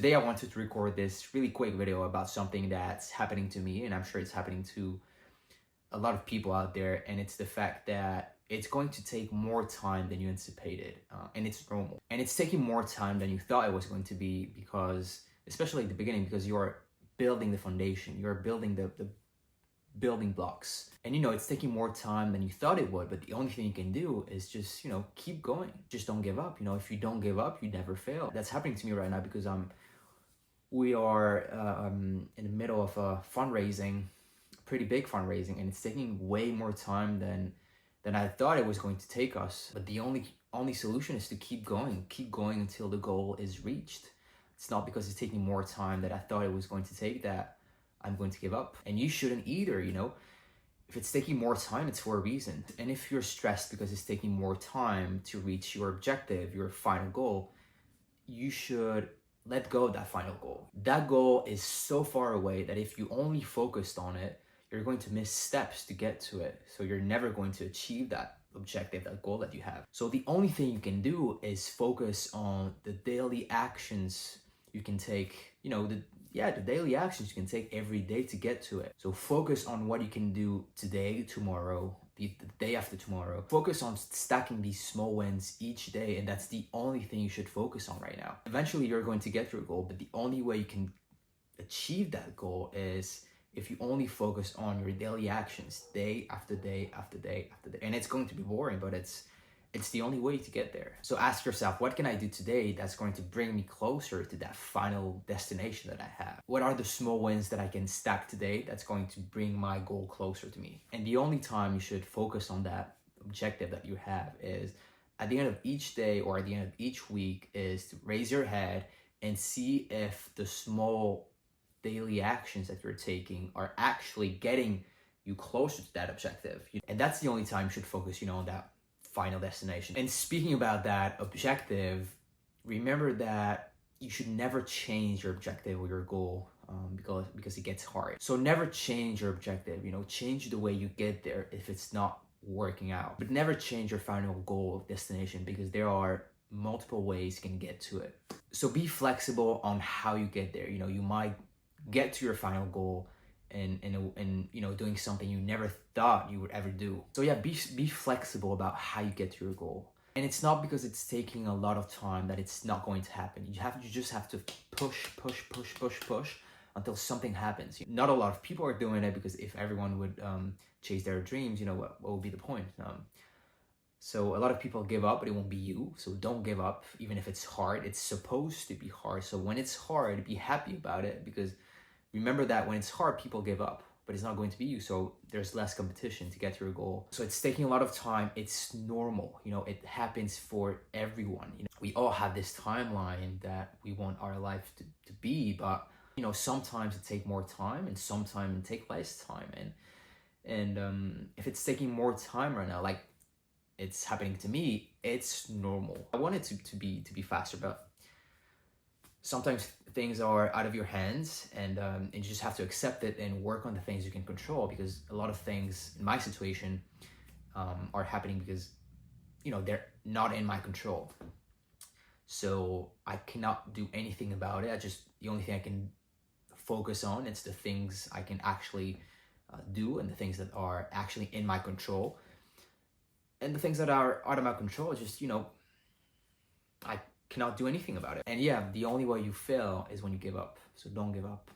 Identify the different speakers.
Speaker 1: Today I wanted to record this really quick video about something that's happening to me, and I'm sure it's happening to a lot of people out there, and it's the fact that it's going to take more time than you anticipated, and it's normal. And it's taking more time than you thought it was going to be because, especially at the beginning, because you're building the foundation, you're building the building blocks. And it's taking more time than you thought it would, but the only thing you can do is just, keep going. Just don't give up. If you don't give up, you never fail. That's happening to me right now because we are in the middle of a fundraising, pretty big fundraising, and it's taking way more time than I thought it was going to take us. But the only solution is to keep going until the goal is reached. It's not because it's taking more time that I thought it was going to take that I'm going to give up. And you shouldn't either. If it's taking more time, it's for a reason. And if you're stressed because it's taking more time to reach your objective, your final goal, you should let go of that final goal. That goal is so far away that if you only focused on it, you're going to miss steps to get to it. So you're never going to achieve that objective, that goal that you have. So the only thing you can do is focus on the daily actions you can take, the daily actions you can take every day to get to it. So focus on what you can do today, tomorrow, the day after tomorrow. Focus on stacking these small wins each day, and that's the only thing you should focus on right now. Eventually you're going to get your goal, but the only way you can achieve that goal is if you only focus on your daily actions day after day after day after day. And it's going to be boring, but it's the only way to get there. So ask yourself, what can I do today that's going to bring me closer to that final destination that I have? What are the small wins that I can stack today that's going to bring my goal closer to me? And the only time you should focus on that objective that you have is at the end of each day or at the end of each week, is to raise your head and see if the small daily actions that you're taking are actually getting you closer to that objective. And that's the only time you should focus, on that final destination. And speaking about that objective, remember that you should never change your objective or your goal because it gets hard. So never change your objective, change the way you get there if it's not working out. But never change your final goal or destination because there are multiple ways you can get to it. So be flexible on how you get there. You might get to your final goal and doing something you never thought you would ever do. So yeah, be flexible about how you get to your goal. And it's not because it's taking a lot of time that it's not going to happen. You just have to push until something happens. Not a lot of people are doing it because if everyone would chase their dreams, what would be the point? So a lot of people give up, but it won't be you. So don't give up, even if it's hard. It's supposed to be hard. So when it's hard, be happy about it, because remember that when it's hard, people give up, but it's not going to be you. So there's less competition to get to your goal. So it's taking a lot of time. It's normal. It happens for everyone. We all have this timeline that we want our life to be, but sometimes it takes more time and sometimes it takes less time. And if it's taking more time right now, like it's happening to me, it's normal. I want it to be faster, but sometimes things are out of your hands, and you just have to accept it and work on the things you can control, because a lot of things in my situation are happening because they're not in my control. So I cannot do anything about it. The only thing I can focus on is the things I can actually do, and the things that are actually in my control. And the things that are out of my control, just I cannot do anything about it. And yeah, the only way you fail is when you give up. So don't give up.